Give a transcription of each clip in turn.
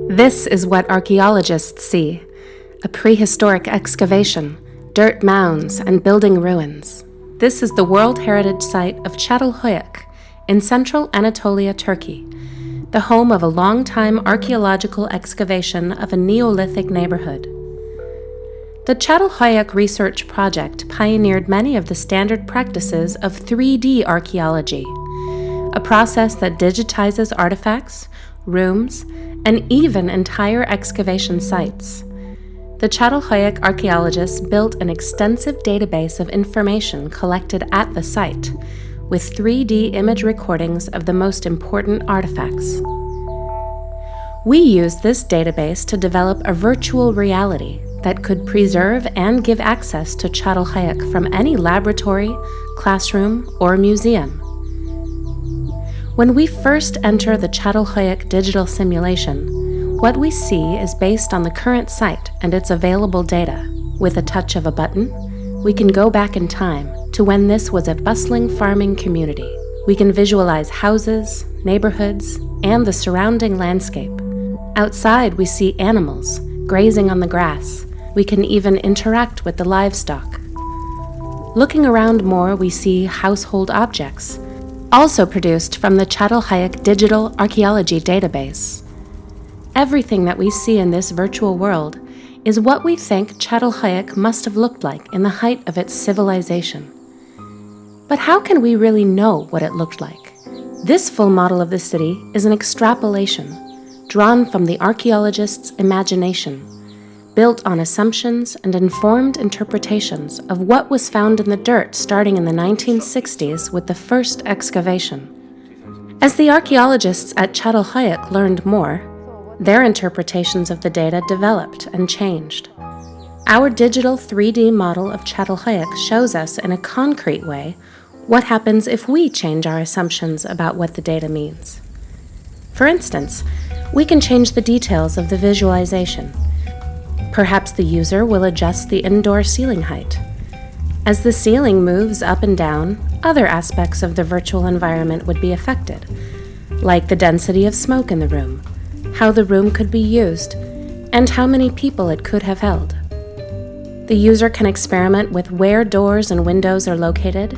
This is what archaeologists see: a prehistoric excavation, dirt mounds, and building ruins. This is the World Heritage Site of Catalhoyuk in central Anatolia, Turkey, the home of a long-time archaeological excavation of a Neolithic neighborhood. The Catalhoyuk Research Project pioneered many of the standard practices of 3D archaeology, a process that digitizes artifacts, rooms, and even entire excavation sites. The Catalhoyuk archaeologists built an extensive database of information collected at the site, with 3D image recordings of the most important artifacts. We used this database to develop a virtual reality that could preserve and give access to Catalhoyuk from any laboratory, classroom, or museum. When we first enter the Catalhoyuk digital simulation, what we see is based on the current site and its available data. With a touch of a button, we can go back in time to when this was a bustling farming community. We can visualize houses, neighborhoods, and the surrounding landscape. Outside, we see animals grazing on the grass. We can even interact with the livestock. Looking around more, we see household objects, also produced from the Catalhoyuk Digital Archaeology Database. Everything that we see in this virtual world is what we think Catalhoyuk must have looked like in the height of its civilization. But how can we really know what it looked like? This full model of the city is an extrapolation, drawn from the archaeologist's imagination, built on assumptions and informed interpretations of what was found in the dirt starting in the 1960s with the first excavation. As the archaeologists at Catalhoyuk learned more, their interpretations of the data developed and changed. Our digital 3D model of Catalhoyuk shows us in a concrete way what happens if we change our assumptions about what the data means. For instance, we can change the details of the visualization. Perhaps the user will adjust the indoor ceiling height. As the ceiling moves up and down, other aspects of the virtual environment would be affected, like the density of smoke in the room, how the room could be used, and how many people it could have held. The user can experiment with where doors and windows are located,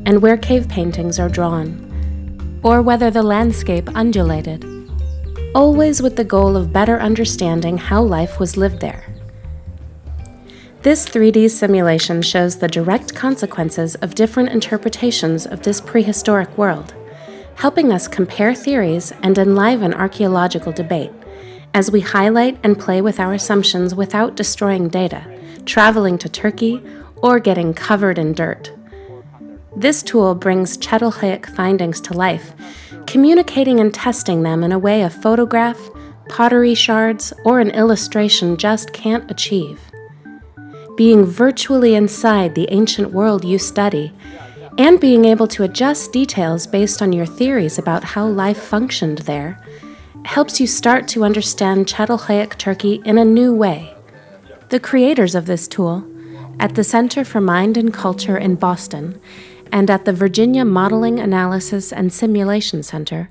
and where cave paintings are drawn, or whether the landscape undulated, always with the goal of better understanding how life was lived there. This 3D simulation shows the direct consequences of different interpretations of this prehistoric world, helping us compare theories and enliven archaeological debate as we highlight and play with our assumptions without destroying data, traveling to Turkey, or getting covered in dirt. This tool brings Catalhoyuk findings to life, communicating and testing them in a way a photograph, pottery shards, or an illustration just can't achieve. Being virtually inside the ancient world you study, and being able to adjust details based on your theories about how life functioned there, helps you start to understand Catalhoyuk Turkey in a new way. The creators of this tool, at the Center for Mind and Culture in Boston, and at the Virginia Modeling, Analysis, and Simulation Center,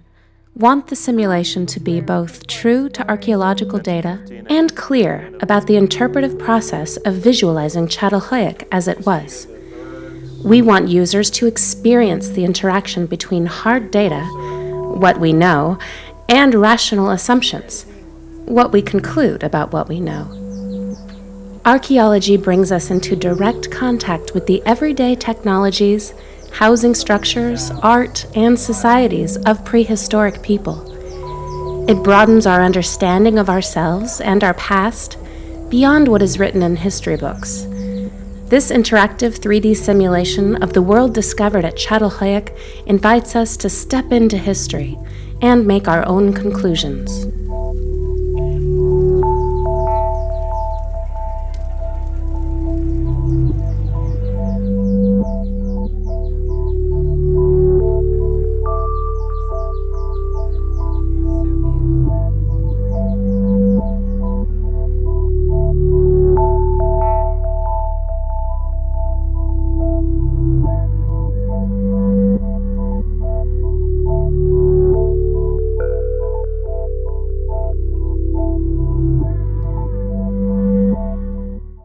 want the simulation to be both true to archaeological data and clear about the interpretive process of visualizing Catalhoyuk as it was. We want users to experience the interaction between hard data, what we know, and rational assumptions, what we conclude about what we know. Archaeology brings us into direct contact with the everyday technologies, housing structures, art, and societies of prehistoric people. It broadens our understanding of ourselves and our past beyond what is written in history books. This interactive 3D simulation of the world discovered at Catalhoyuk invites us to step into history and make our own conclusions.